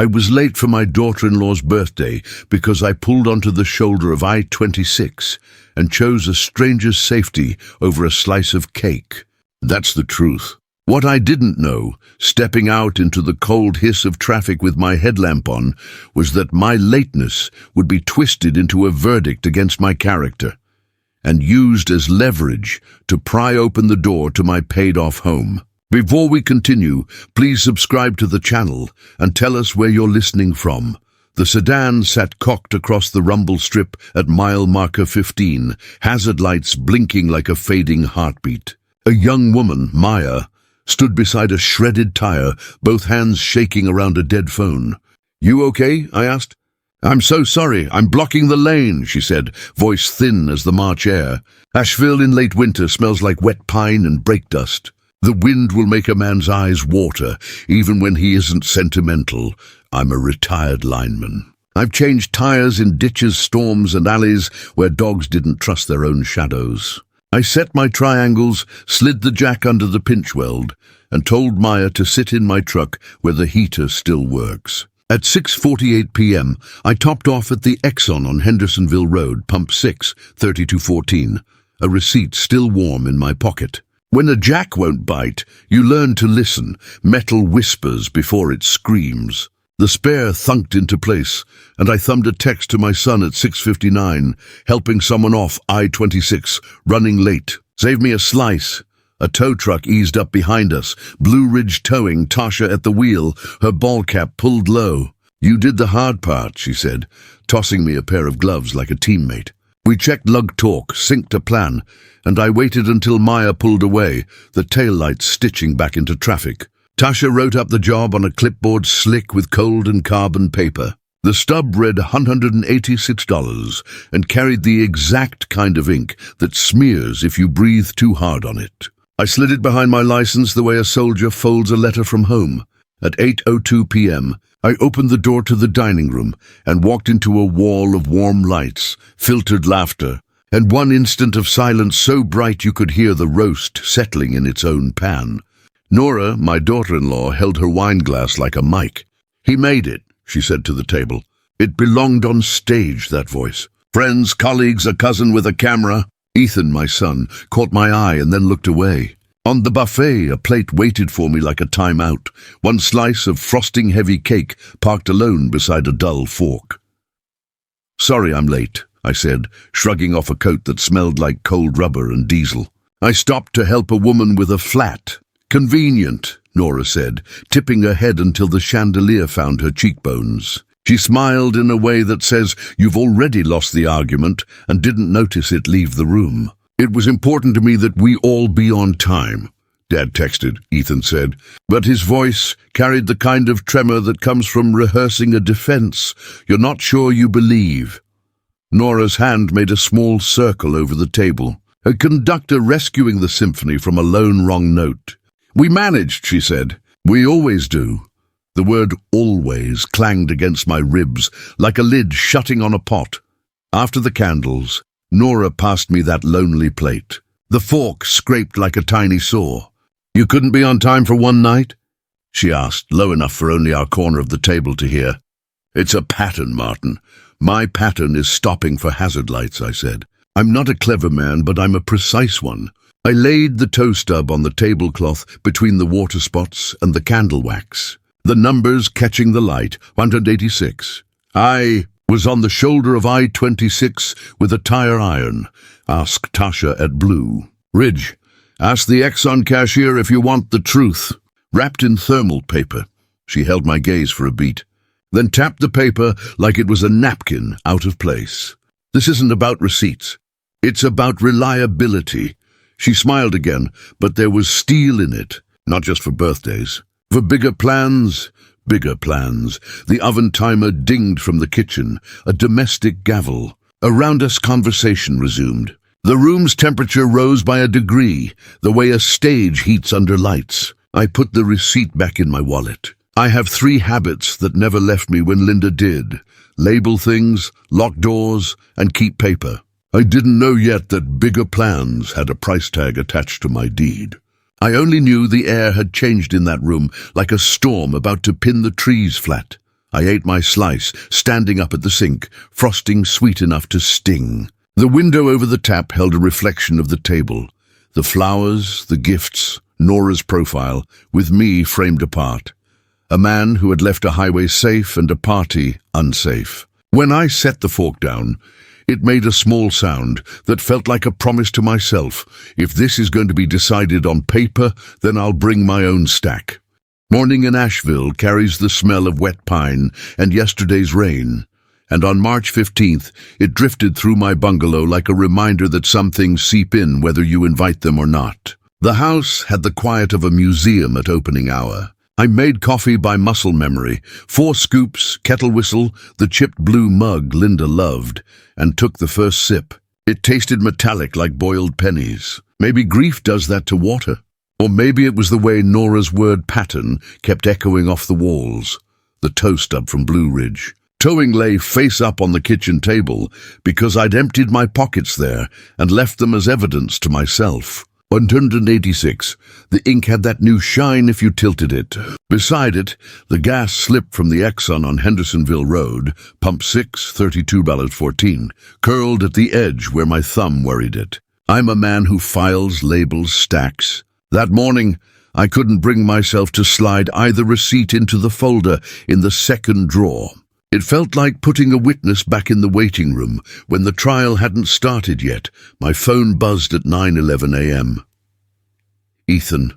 I was late for my daughter-in-law's birthday because I pulled onto the shoulder of I-26 and chose a stranger's safety over a slice of cake. That's the truth. What I didn't know, stepping out into the cold hiss of traffic with my headlamp on, was that my lateness would be twisted into a verdict against my character and used as leverage to pry open the door to my paid-off home. Before we continue, please subscribe to the channel and tell us where you're listening from. The sedan sat cocked across the rumble strip at mile marker 15, hazard lights blinking like a fading heartbeat. A young woman, Maya, stood beside a shredded tire, both hands shaking around a dead phone. "You okay?" I asked. "I'm so sorry, I'm blocking the lane," she said, voice thin as the March air. Asheville in late winter smells like wet pine and brake dust. The wind will make a man's eyes water, even when he isn't sentimental. I'm a retired lineman. I've changed tires in ditches, storms, and alleys where dogs didn't trust their own shadows. I set my triangles, slid the jack under the pinch weld, and told Maya to sit in my truck where the heater still works. At 6:48 p.m., I topped off at the Exxon on Hendersonville Road, pump 6, 3214, a receipt still warm in my pocket. When a jack won't bite, you learn to listen. Metal whispers before it screams. The spare thunked into place, and I thumbed a text to my son at 6:59, helping someone off I-26, running late. "Save me a slice." A tow truck eased up behind us, Blue Ridge Towing, Tasha at the wheel, her ball cap pulled low. "You did the hard part," she said, tossing me a pair of gloves like a teammate. We checked lug torque, synced a plan, and I waited until Maya pulled away, the taillights stitching back into traffic. Tasha wrote up the job on a clipboard slick with cold and carbon paper. The stub read $186 and carried the exact kind of ink that smears if you breathe too hard on it. I slid it behind my license the way a soldier folds a letter from home. At 8:02 p.m., I opened the door to the dining room and walked into a wall of warm lights, filtered laughter, and one instant of silence so bright you could hear the roast settling in its own pan. Nora, my daughter-in-law, held her wine glass like a mic. "He made it," she said to the table. It belonged on stage, that voice. "Friends, colleagues, a cousin with a camera." Ethan, my son, caught my eye and then looked away. On the buffet, a plate waited for me like a timeout, one slice of frosting-heavy cake parked alone beside a dull fork. "Sorry I'm late," I said, shrugging off a coat that smelled like cold rubber and diesel. "I stopped to help a woman with a flat." "Convenient," Nora said, tipping her head until the chandelier found her cheekbones. She smiled in a way that says, "You've already lost the argument and didn't notice it leave the room." "It was important to me that we all be on time," Dad texted, Ethan said, but his voice carried the kind of tremor that comes from rehearsing a defense you're not sure you believe. Nora's hand made a small circle over the table, a conductor rescuing the symphony from a lone wrong note. "We managed," she said. "We always do." The word always clanged against my ribs like a lid shutting on a pot. After the candles, Nora passed me that lonely plate. The fork scraped like a tiny saw. "You couldn't be on time for one night?" she asked, low enough for only our corner of the table to hear. "It's a pattern, Martin. My pattern is stopping for hazard lights," I said. "I'm not a clever man, but I'm a precise one." I laid the toe stub on the tablecloth between the water spots and the candle wax. The numbers catching the light, 186. "I was on the shoulder of I-26 with a tire iron," asked Tasha at Blue. "Ridge, ask the Exxon cashier if you want the truth." Wrapped in thermal paper, she held my gaze for a beat, then tapped the paper like it was a napkin out of place. "This isn't about receipts. It's about reliability." She smiled again, but there was steel in it, not just for birthdays. For bigger plans, bigger plans. The oven timer dinged from the kitchen, a domestic gavel. Around us, conversation resumed. The room's temperature rose by a degree, the way a stage heats under lights. I put the receipt back in my wallet. I have 3 habits that never left me when Linda did. Label things, lock doors, and keep paper. I didn't know yet that bigger plans had a price tag attached to my deed. I only knew the air had changed in that room, like a storm about to pin the trees flat. I ate my slice, standing up at the sink, frosting sweet enough to sting. The window over the tap held a reflection of the table. The flowers, the gifts, Nora's profile, with me framed apart. A man who had left a highway safe and a party unsafe. When I set the fork down, it made a small sound that felt like a promise to myself. If this is going to be decided on paper, then I'll bring my own stack. Morning in Asheville carries the smell of wet pine and yesterday's rain. And on March 15th, it drifted through my bungalow like a reminder that some things seep in whether you invite them or not. The house had the quiet of a museum at opening hour. I made coffee by muscle memory, 4 scoops, kettle whistle, the chipped blue mug Linda loved, and took the first sip. It tasted metallic like boiled pennies. Maybe grief does that to water. Or maybe it was the way Nora's word pattern kept echoing off the walls. The toe stub from Blue Ridge. Towing lay face up on the kitchen table because I'd emptied my pockets there and left them as evidence to myself. 186. The ink had that new shine if you tilted it. Beside it, the gas slipped from the Exxon on Hendersonville Road, pump 6, $32.14, curled at the edge where my thumb worried it. I'm a man who files, labels, stacks. That morning, I couldn't bring myself to slide either receipt into the folder in the second drawer. It felt like putting a witness back in the waiting room when the trial hadn't started yet. My phone buzzed at 9:11 a.m. Ethan.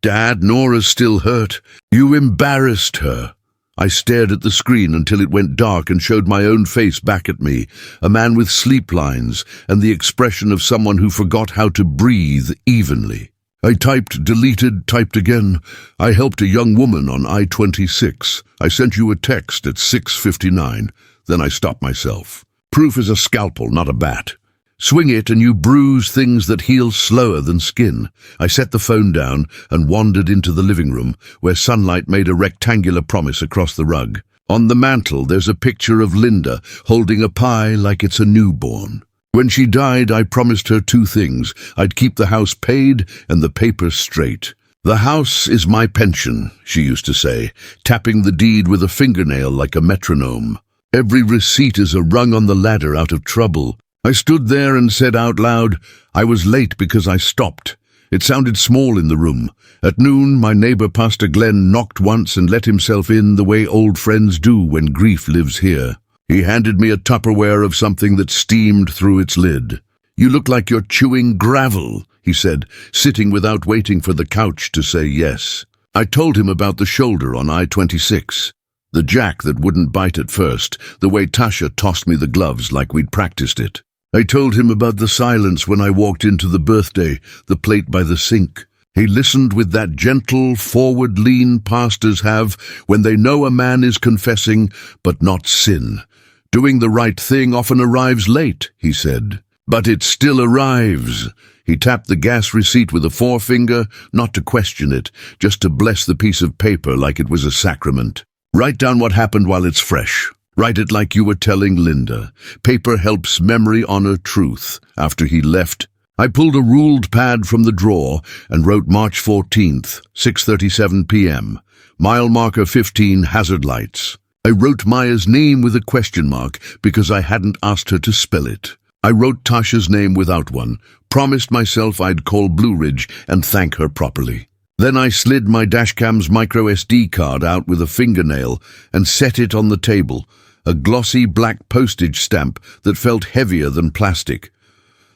Dad, Nora's still hurt. You embarrassed her. I stared at the screen until it went dark and showed my own face back at me, a man with sleep lines and the expression of someone who forgot how to breathe evenly. I typed, deleted, typed again. I helped a young woman on I-26. I sent you a text at 6:59. Then I stopped myself. Proof is a scalpel, not a bat. Swing it and you bruise things that heal slower than skin. I set the phone down and wandered into the living room, where sunlight made a rectangular promise across the rug. On the mantel there's a picture of Linda holding a pie like it's a newborn. When she died, I promised her 2 things. I'd keep the house paid and the papers straight. The house is my pension, she used to say, tapping the deed with a fingernail like a metronome. Every receipt is a rung on the ladder out of trouble. I stood there and said out loud, I was late because I stopped. It sounded small in the room. At noon, my neighbor Pastor Glenn knocked once and let himself in the way old friends do when grief lives here. He handed me a Tupperware of something that steamed through its lid. You look like you're chewing gravel, he said, sitting without waiting for the couch to say yes. I told him about the shoulder on I-26. The jack that wouldn't bite at first, the way Tasha tossed me the gloves like we'd practiced it. I told him about the silence when I walked into the birthday, the plate by the sink. He listened with that gentle, forward lean pastors have when they know a man is confessing, but not sin. Doing the right thing often arrives late, he said. But it still arrives. He tapped the gas receipt with a forefinger, not to question it, just to bless the piece of paper like it was a sacrament. Write down what happened while it's fresh. Write it like you were telling Linda. Paper helps memory honor truth. After he left, I pulled a ruled pad from the drawer and wrote March 14th, 6:37 p.m. Mile marker 15, hazard lights. I wrote Maya's name with a question mark because I hadn't asked her to spell it. I wrote Tasha's name without one, promised myself I'd call Blue Ridge and thank her properly. Then I slid my dashcam's micro SD card out with a fingernail and set it on the table, a glossy black postage stamp that felt heavier than plastic.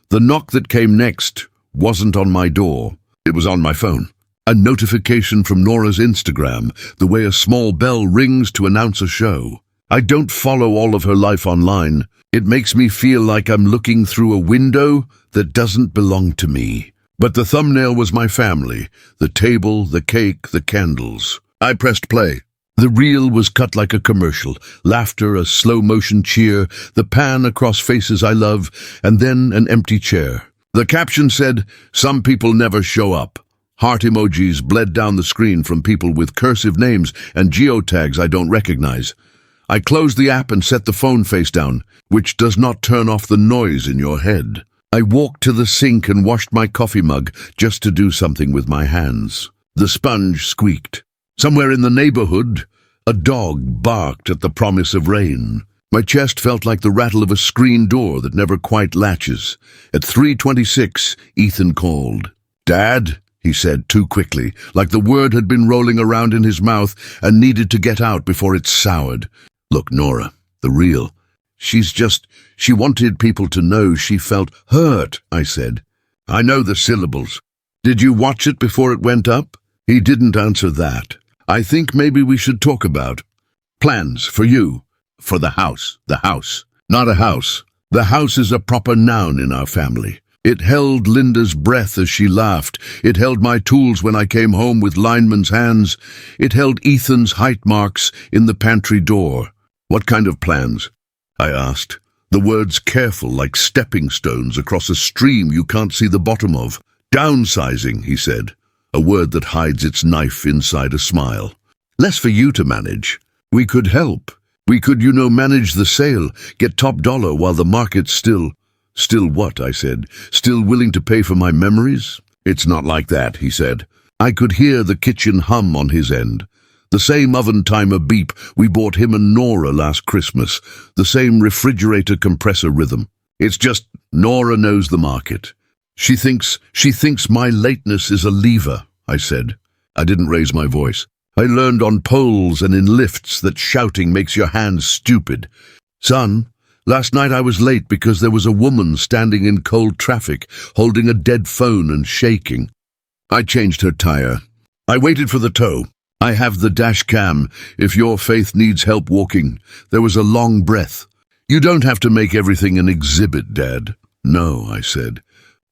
The knock that came next wasn't on my door, it was on my phone. A notification from Nora's Instagram, the way a small bell rings to announce a show. I don't follow all of her life online. It makes me feel like I'm looking through a window that doesn't belong to me. But the thumbnail was my family, the table, the cake, the candles. I pressed play. The reel was cut like a commercial, laughter, a slow-motion cheer, the pan across faces I love, and then an empty chair. The caption said, "Some people never show up." Heart emojis bled down the screen from people with cursive names and geotags I don't recognize. I closed the app and set the phone face down, which does not turn off the noise in your head. I walked to the sink and washed my coffee mug just to do something with my hands. The sponge squeaked. Somewhere in the neighborhood, A dog barked at the promise of rain. My chest felt like the rattle of a screen door that never quite latches. At 3:26, Ethan called. "Dad," he said too quickly, like the word had been rolling around in his mouth and needed to get out before it soured. "Look, Nora, the real. She wanted people to know she felt hurt," I said. "I know the syllables. Did you watch it before it went up?" He didn't answer that. "I think maybe we should talk about plans for you, for the house. The house. Not a house. The house is a proper noun in our family. It held Linda's breath as she laughed. It held my tools when I came home with lineman's hands. It held Ethan's height marks in the pantry door." "What kind of plans?" I asked. The words careful, like stepping stones across a stream you can't see the bottom of. "Downsizing," he said, a word that hides its knife inside a smile. "Less for you to manage. We could help. We could, manage the sale, get top dollar while the market's still..." "Still what?" I said. "Still willing to pay for my memories?" "It's not like that," he said. I could hear the kitchen hum on his end. The same oven timer beep we bought him and Nora last Christmas. The same refrigerator compressor rhythm. "It's just Nora knows the market. She thinks my lateness is a lever," I said. I didn't raise my voice. "I learned on poles and in lifts that shouting makes your hands stupid. Son, last night I was late because there was a woman standing in cold traffic, holding a dead phone and shaking. I changed her tire. I waited for the tow. I have the dash cam if your faith needs help walking." There was a long breath. "You don't have to make everything an exhibit, Dad." "No," I said.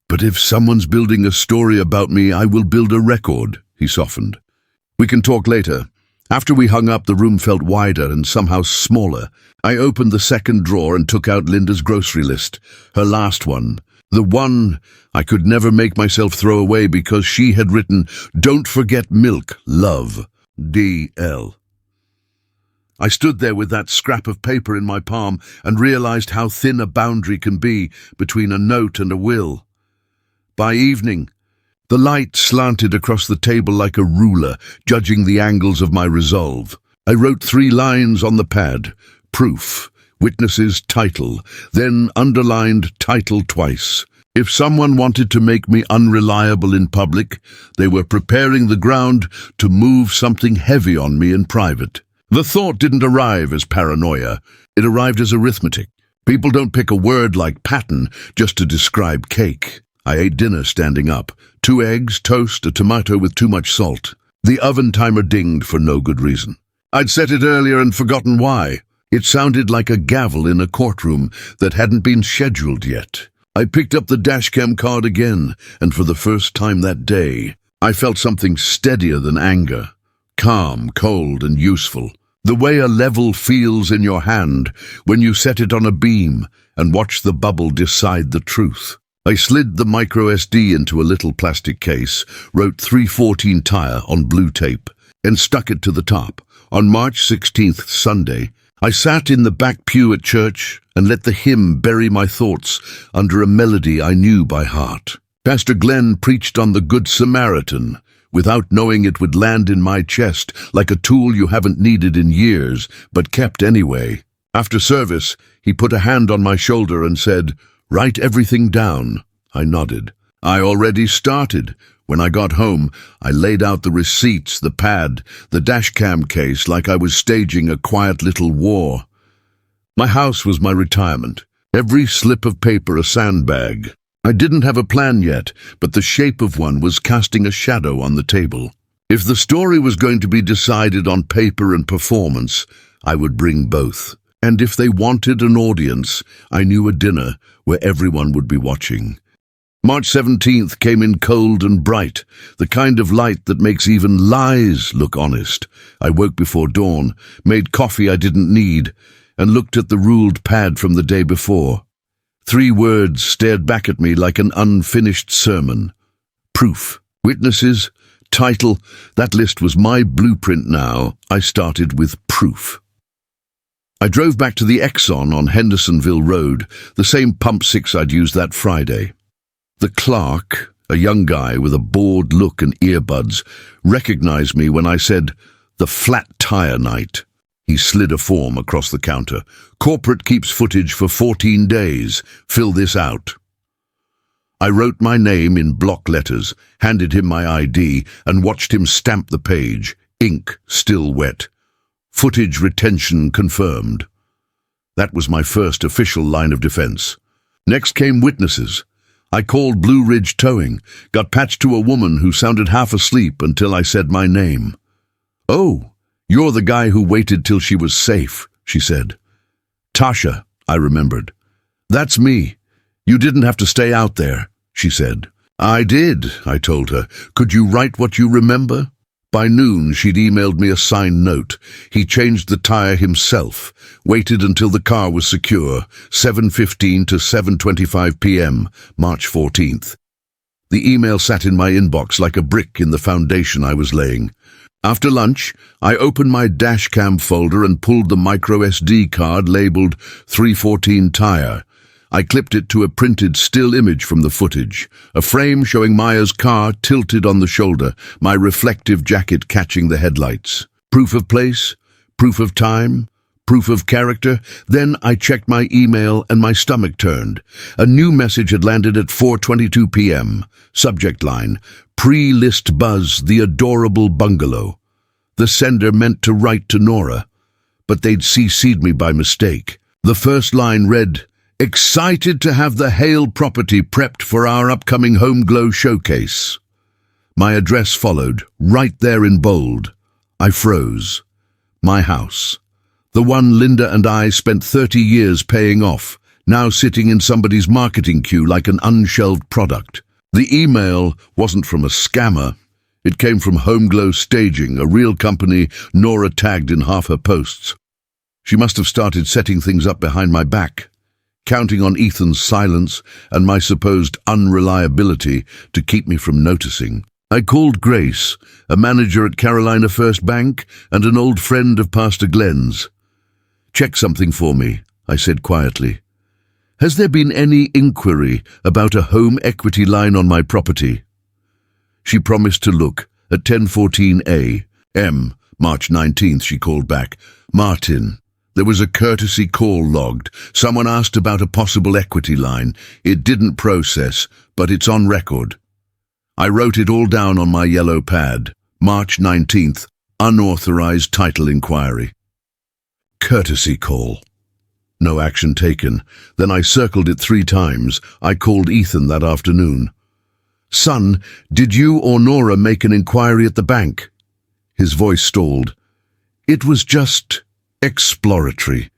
"But if someone's building a story about me, I will build a record," he softened. "We can talk later." After we hung up, the room felt wider and somehow smaller. I opened the second drawer and took out Linda's grocery list, her last one. The one I could never make myself throw away because she had written, "Don't forget milk, love, D.L." I stood there with that scrap of paper in my palm and realized how thin a boundary can be between a note and a will. By evening, the light slanted across the table like a ruler, judging the angles of my resolve. I wrote 3 lines on the pad. Proof, witnesses, title, then underlined title twice. If someone wanted to make me unreliable in public, they were preparing the ground to move something heavy on me in private. The thought didn't arrive as paranoia. It arrived as arithmetic. People don't pick a word like pattern just to describe cake. I ate dinner standing up. 2 eggs, toast, a tomato with too much salt. The oven timer dinged for no good reason. I'd set it earlier and forgotten why. It sounded like a gavel in a courtroom that hadn't been scheduled yet. I picked up the dashcam card again, and for the first time that day, I felt something steadier than anger. Calm, cold, and useful. The way a level feels in your hand when you set it on a beam and watch the bubble decide the truth. I slid the micro SD into a little plastic case, wrote 314 tire on blue tape, and stuck it to the top. On March 16th, Sunday, I sat in the back pew at church and let the hymn bury my thoughts under a melody I knew by heart. Pastor Glenn preached on the Good Samaritan, without knowing it would land in my chest like a tool you haven't needed in years, but kept anyway. After service, he put a hand on my shoulder and said, "Write everything down." I nodded. I already started. When I got home, I laid out the receipts, the pad, the dashcam case like I was staging a quiet little war. My house was my retirement. Every slip of paper a sandbag. I didn't have a plan yet, but the shape of one was casting a shadow on the table. If the story was going to be decided on paper and performance, I would bring both. And if they wanted an audience, I knew a dinner where everyone would be watching. March 17th came in cold and bright, the kind of light that makes even lies look honest. I woke before dawn, made coffee I didn't need, and looked at the ruled pad from the day before. 3 words stared back at me like an unfinished sermon. Proof, witnesses, title. That list was my blueprint now. I started with proof. I drove back to the Exxon on Hendersonville Road, the same pump 6 I'd used that Friday. The clerk, a young guy with a bored look and earbuds, recognized me when I said, The flat tire night. He slid a form across the counter. Corporate keeps footage for 14 days. Fill this out. I wrote my name in block letters, handed him my ID, and watched him stamp the page, ink still wet. Footage retention confirmed. That was my first official line of defense. Next came witnesses. I called Blue Ridge Towing, got patched to a woman who sounded half asleep until I said my name. "Oh, you're the guy who waited till she was safe," she said. "Tasha," I remembered. "That's me. You didn't have to stay out there," she said. "I did," I told her. "Could you write what you remember?" By noon, she'd emailed me a signed note. He changed the tire himself, waited until the car was secure, 7:15 to 7:25 p.m., March 14th. The email sat in my inbox like a brick in the foundation I was laying. After lunch, I opened my dashcam folder and pulled the micro SD card labeled 314 Tire. I clipped it to a printed still image from the footage, a frame showing Maya's car tilted on the shoulder, my reflective jacket catching the headlights. Proof of place, proof of time, proof of character. Then I checked my email and my stomach turned. A new message had landed at 4:22 p.m. Subject line, "Pre-list buzz, the adorable bungalow." The sender meant to write to Nora, but they'd CC'd me by mistake. The first line read, "Excited to have the Hale property prepped for our upcoming Home Glow showcase." My address followed, right there in bold. I froze. My house. The one Linda and I spent 30 years paying off, now sitting in somebody's marketing queue like an unshelved product. The email wasn't from a scammer. It came from Home Glow Staging, a real company Nora tagged in half her posts. She must have started setting things up behind my back, counting on Ethan's silence and my supposed unreliability to keep me from noticing. I called Grace, a manager at Carolina First Bank and an old friend of Pastor Glenn's. "Check something for me," I said quietly. "Has there been any inquiry about a home equity line on my property?" She promised to look at 10:14 a.m., March 19th, she called back. "Martin, there was a courtesy call logged. Someone asked about a possible equity line. It didn't process, but it's on record." I wrote it all down on my yellow pad. March 19th, unauthorized title inquiry. Courtesy call. No action taken. Then I circled it 3 times. I called Ethan that afternoon. "Son, did you or Nora make an inquiry at the bank?" His voice stalled. "It was just exploratory.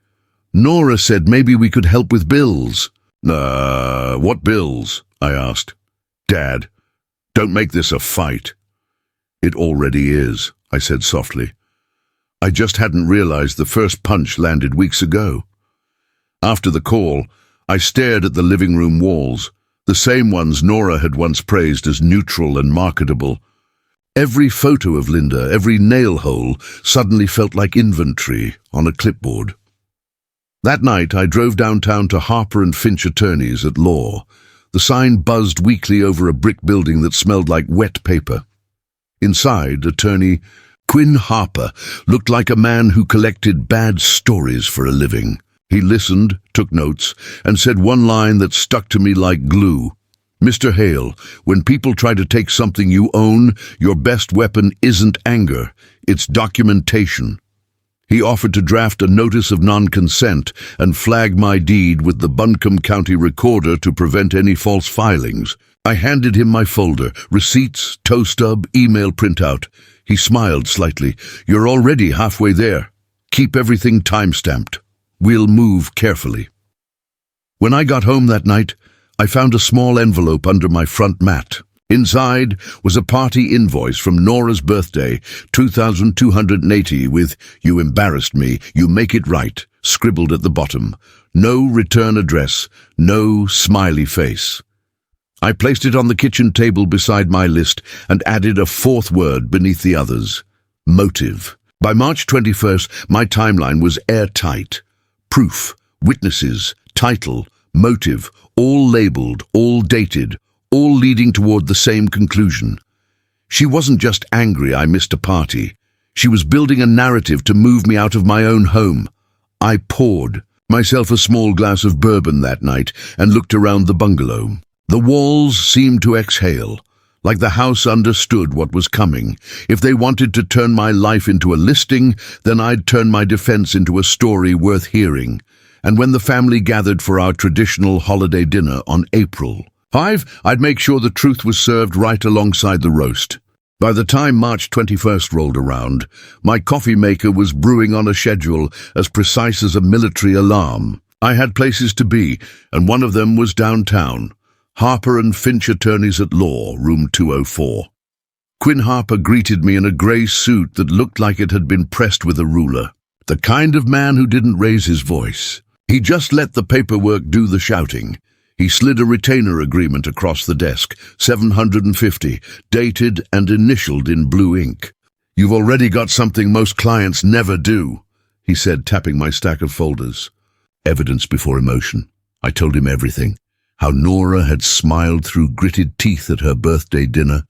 Nora said maybe we could help with bills." What bills?" I asked. "Dad, don't make this a fight." "It already is," I said softly. I just hadn't realized the first punch landed weeks ago. After the call, I stared at the living room walls, the same ones Nora had once praised as neutral and marketable. Every photo of Linda, every nail hole, suddenly felt like inventory on a clipboard. That night, I drove downtown to Harper & Finch Attorneys at Law. The sign buzzed weakly over a brick building that smelled like wet paper. Inside, attorney Quinn Harper looked like a man who collected bad stories for a living. He listened, took notes, and said one line that stuck to me like glue. "Mr. Hale, when people try to take something you own, your best weapon isn't anger, it's documentation." He offered to draft a notice of non-consent and flag my deed with the Buncombe County Recorder to prevent any false filings. I handed him my folder, receipts, tow stub, email printout. He smiled slightly. "You're already halfway there. Keep everything time-stamped. We'll move carefully." When I got home that night, I found a small envelope under my front mat. Inside was a party invoice from Nora's birthday, 2,280, with "You embarrassed me, you make it right," scribbled at the bottom. No return address, no smiley face. I placed it on the kitchen table beside my list and added a 4th word beneath the others: motive. By March 21st, my timeline was airtight. Proof, witnesses, title, motive, all labeled, all dated, all leading toward the same conclusion. She wasn't just angry I missed a party. She was building a narrative to move me out of my own home. I poured myself a small glass of bourbon that night and looked around the bungalow. The walls seemed to exhale, like the house understood what was coming. If they wanted to turn my life into a listing, then I'd turn my defense into a story worth hearing. And when the family gathered for our traditional holiday dinner on April 5, I'd make sure the truth was served right alongside the roast. By the time March 21st rolled around, my coffee maker was brewing on a schedule as precise as a military alarm. I had places to be, and one of them was downtown. Harper and Finch Attorneys at Law, room 204. Quinn Harper greeted me in a grey suit that looked like it had been pressed with a ruler. The kind of man who didn't raise his voice. He just let the paperwork do the shouting. He slid a retainer agreement across the desk, $750, dated and initialed in blue ink. "You've already got something most clients never do," he said, tapping my stack of folders. Evidence before emotion. I told him everything. How Nora had smiled through gritted teeth at her birthday dinner.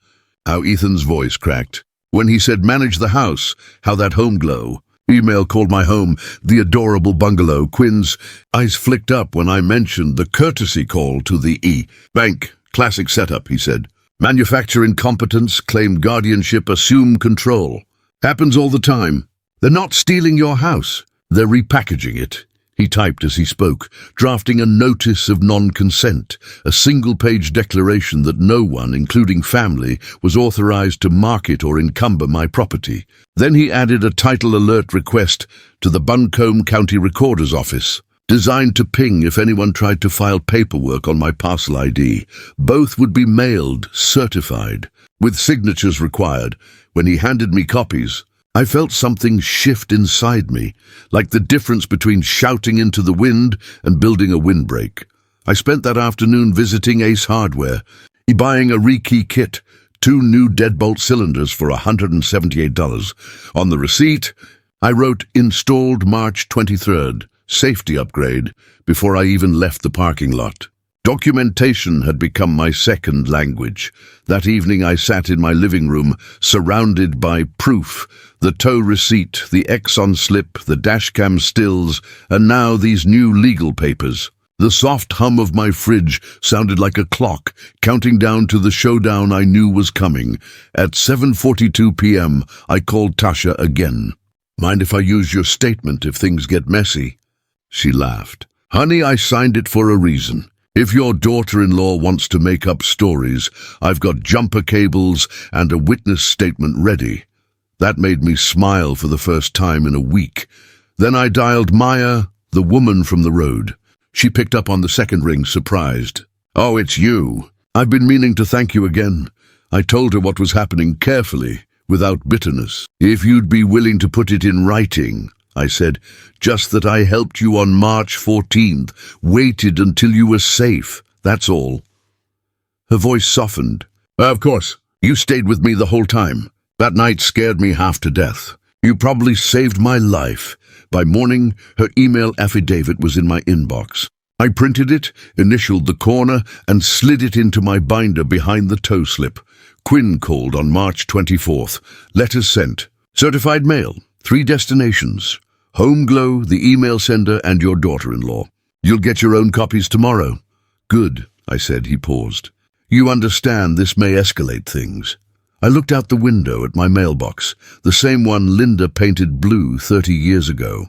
How Ethan's voice cracked when he said manage the house. How that home glow. Email called my home the adorable bungalow. Quinn's eyes flicked up when I mentioned the courtesy call to the bank. Classic setup, he said. Manufacture incompetence, claim guardianship, assume control. Happens all the time. They're not stealing your house. They're repackaging it. He typed as he spoke, drafting a notice of non-consent, a single-page declaration that no one, including family, was authorized to market or encumber my property. Then he added a title alert request to the Buncombe County Recorder's Office, designed to ping if anyone tried to file paperwork on my parcel ID. Both would be mailed, certified, with signatures required. When he handed me copies, I felt something shift inside me, like the difference between shouting into the wind and building a windbreak. I spent that afternoon visiting Ace Hardware, buying a rekey kit, 2 new deadbolt cylinders for $178. On the receipt, I wrote installed March 23rd, safety upgrade, before I even left the parking lot. Documentation had become my second language. That evening I sat in my living room, surrounded by proof, the tow receipt, the Exxon slip, the dashcam stills, and now these new legal papers. The soft hum of my fridge sounded like a clock, counting down to the showdown I knew was coming. At 7:42 p.m., I called Tasha again. "Mind if I use your statement if things get messy?" She laughed. "Honey, I signed it for a reason. If your daughter-in-law wants to make up stories, I've got jumper cables and a witness statement ready." That made me smile for the first time in a week. Then I dialed Maya, the woman from the road. She picked up on the second ring, surprised. "Oh, it's you. I've been meaning to thank you again." I told her what was happening carefully, without bitterness. "If you'd be willing to put it in writing," I said, "just that I helped you on March 14th, waited until you were safe, that's all." Her voice softened. "Of course, you stayed with me the whole time. That night scared me half to death. You probably saved my life." By morning, her email affidavit was in my inbox. I printed it, initialed the corner, and slid it into my binder behind the tow slip. Quinn called on March 24th. Letters sent. Certified mail. 3 destinations. Home Glow, the email sender, and your daughter-in-law. "You'll get your own copies tomorrow." "Good," I said. He paused. "You understand this may escalate things." I looked out the window at my mailbox, the same one Linda painted blue 30 years ago.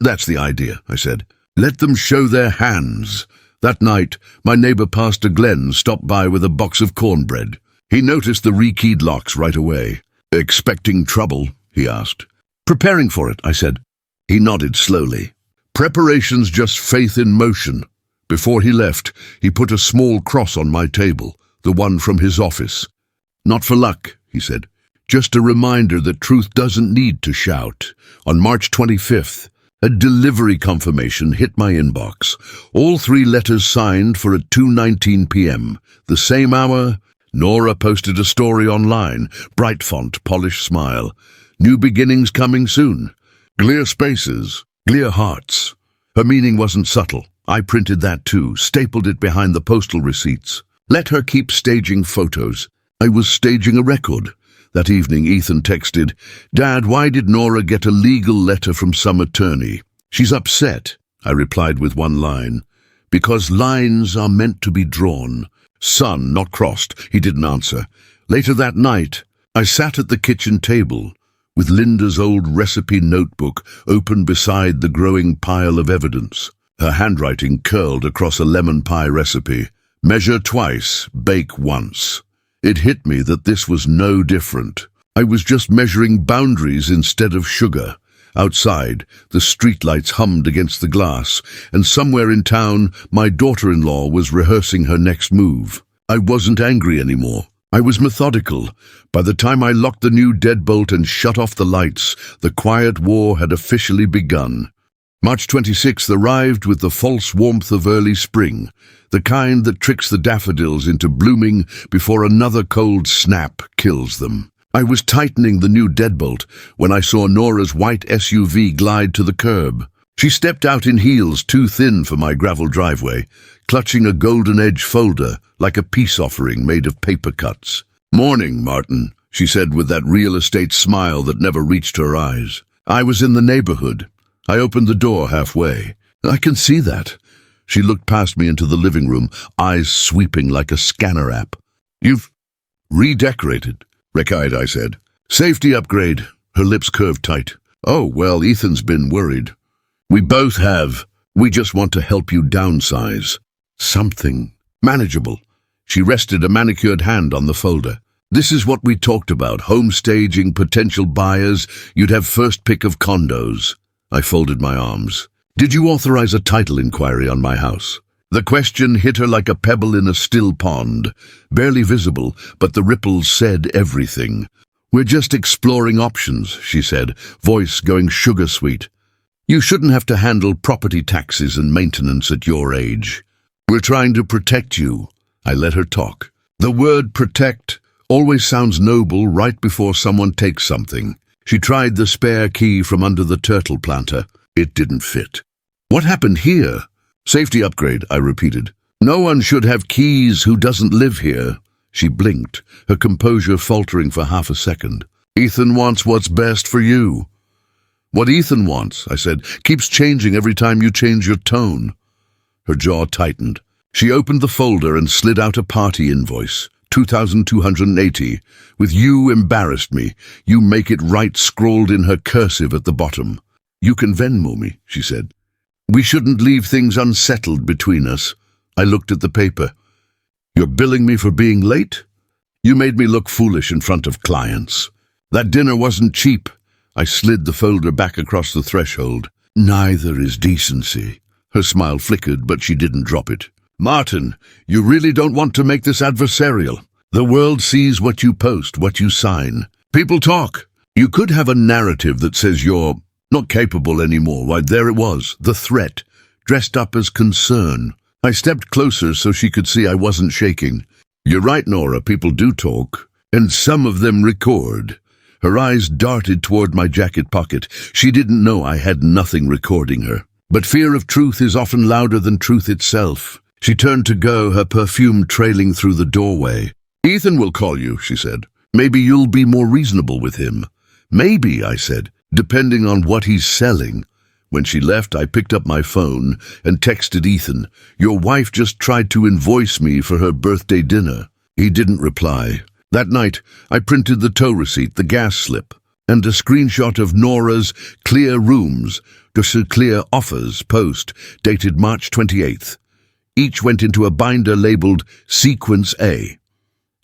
"That's the idea," I said. "Let them show their hands." That night, my neighbor Pastor Glenn stopped by with a box of cornbread. He noticed the rekeyed locks right away. "Expecting trouble?" he asked. "Preparing for it," I said. He nodded slowly. "Preparation's just faith in motion." Before he left, he put a small cross on my table, the one from his office. "Not for luck," he said. "Just a reminder that truth doesn't need to shout." On March 25th, a delivery confirmation hit my inbox. All 3 letters signed for at 2:19 p.m. The same hour, Nora posted a story online, bright font, polished smile. "New beginnings coming soon. Clear spaces, clear hearts." Her meaning wasn't subtle. I printed that too, stapled it behind the postal receipts. Let her keep staging photos. I was staging a record. That evening, Ethan texted, "Dad, why did Nora get a legal letter from some attorney?" "She's upset," I replied with one line. "Because lines are meant to be drawn. Son, not crossed." He didn't answer. Later that night, I sat at the kitchen table, with Linda's old recipe notebook open beside the growing pile of evidence. Her handwriting curled across a lemon pie recipe. "Measure twice, bake once." It hit me that this was no different. I was just measuring boundaries instead of sugar. Outside, the streetlights hummed against the glass, and somewhere in town, my daughter-in-law was rehearsing her next move. I wasn't angry anymore. I was methodical. By the time I locked the new deadbolt and shut off the lights, the quiet war had officially begun. March 26th arrived with the false warmth of early spring, the kind that tricks the daffodils into blooming before another cold snap kills them. I was tightening the new deadbolt when I saw Nora's white SUV glide to the curb. She stepped out in heels too thin for my gravel driveway, clutching a golden edge folder like a peace offering made of paper cuts. "Morning, Martin," she said with that real estate smile that never reached her eyes. I was in the neighborhood. I opened the door halfway. "I can see that." She looked past me into the living room, eyes sweeping like a scanner app. "You've redecorated," Rekite, I said. "Safety upgrade." Her lips curved tight. "Oh, well, Ethan's been worried." "We both have. We just want to help you downsize. Something manageable." She rested a manicured hand on the folder. "This is what we talked about, home staging, potential buyers. You'd have first pick of condos." I folded my arms. "Did you authorize a title inquiry on my house?" The question hit her like a pebble in a still pond, barely visible, but the ripples said everything. "We're just exploring options," she said, voice going sugar-sweet. "You shouldn't have to handle property taxes and maintenance at your age. We're trying to protect you." I let her talk. The word protect always sounds noble right before someone takes something. She tried the spare key from under the turtle planter. It didn't fit. "What happened here?" "Safety upgrade," I repeated. "No one should have keys who doesn't live here." She blinked, her composure faltering for half a second. "Ethan wants what's best for you." "What Ethan wants," I said, "keeps changing every time you change your tone." Her jaw tightened. She opened the folder and slid out a party invoice. 2,280. "With you embarrassed me. You make it right," scrawled in her cursive at the bottom. "You can Venmo me," she said. "We shouldn't leave things unsettled between us." I looked at the paper. "You're billing me for being late?" "You made me look foolish in front of clients." "That dinner wasn't cheap." I slid the folder back across the threshold. "Neither is decency." Her smile flickered, but she didn't drop it. "Martin, you really don't want to make this adversarial. The world sees what you post, what you sign. People talk. You could have a narrative that says you're not capable anymore." Why, there it was, the threat, dressed up as concern. I stepped closer so she could see I wasn't shaking. "You're right, Nora, people do talk, and some of them record." Her eyes darted toward my jacket pocket. She didn't know I had nothing recording her. But fear of truth is often louder than truth itself. She turned to go, her perfume trailing through the doorway. "Ethan will call you," she said. "Maybe you'll be more reasonable with him." "Maybe," I said, "depending on what he's selling." When she left, I picked up my phone and texted Ethan, "Your wife just tried to invoice me for her birthday dinner." He didn't reply. That night, I printed the tow receipt, the gas slip, and a screenshot of Nora's Clear Rooms, to Clear Offers post, dated March 28th. Each went into a binder labeled Sequence A.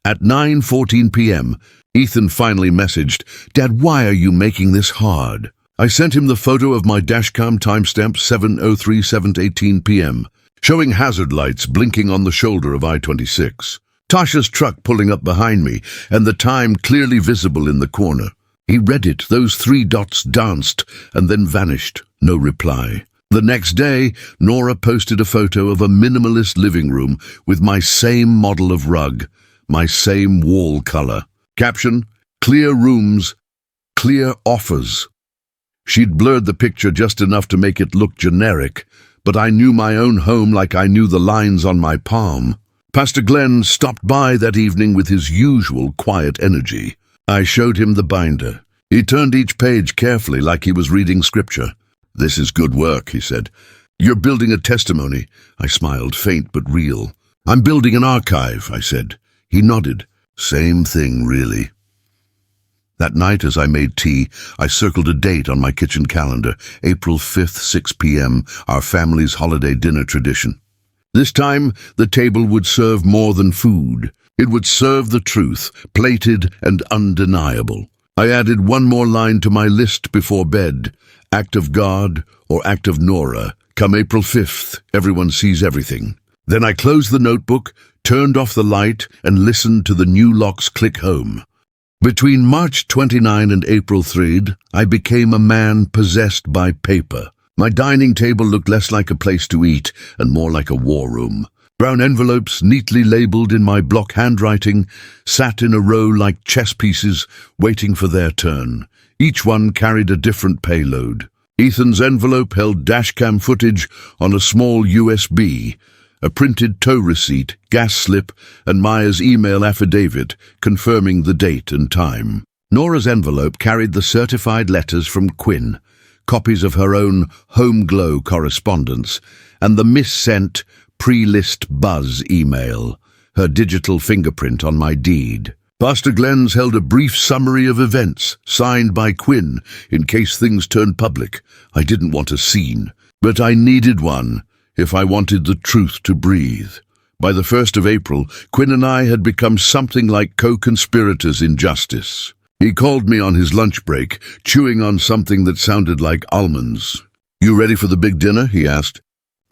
At 9:14 p.m., Ethan finally messaged, "Dad, why are you making this hard?" I sent him the photo of my dashcam timestamp 7:03, p.m., showing hazard lights blinking on the shoulder of I-26. Tasha's truck pulling up behind me, and the time clearly visible in the corner. He read it, those 3 dots danced, and then vanished. No reply. The next day, Nora posted a photo of a minimalist living room with my same model of rug, my same wall color. Caption, "Clear Rooms, Clear Offers." She'd blurred the picture just enough to make it look generic, but I knew my own home like I knew the lines on my palm. Pastor Glenn stopped by that evening with his usual quiet energy. I showed him the binder. He turned each page carefully like he was reading scripture. "This is good work," he said. "You're building a testimony." I smiled, faint but real. "I'm building an archive," I said. He nodded. "Same thing, really." That night, as I made tea, I circled a date on my kitchen calendar, April 5th, 6 p.m., our family's holiday dinner tradition. This time, the table would serve more than food. It would serve the truth, plated and undeniable. I added one more line to my list before bed. Act of God or act of Nora. Come April 5th, everyone sees everything. Then I closed the notebook, turned off the light, and listened to the new locks click home. Between March 29 and April 3, I became a man possessed by paper. My dining table looked less like a place to eat and more like a war room. Brown envelopes, neatly labeled in my block handwriting, sat in a row like chess pieces, waiting for their turn. Each one carried a different payload. Ethan's envelope held dashcam footage on a small USB, a printed tow receipt, gas slip, and Maya's email affidavit confirming the date and time. Nora's envelope carried the certified letters from Quinn, copies of her own Home Glow correspondence, and the missent pre-list buzz email, her digital fingerprint on my deed. Pastor Glenn's held a brief summary of events, signed by Quinn, in case things turned public. I didn't want a scene, but I needed one if I wanted the truth to breathe. By the 1st of April, Quinn and I had become something like co-conspirators in justice. He called me on his lunch break, chewing on something that sounded like almonds. "You ready for the big dinner?" he asked.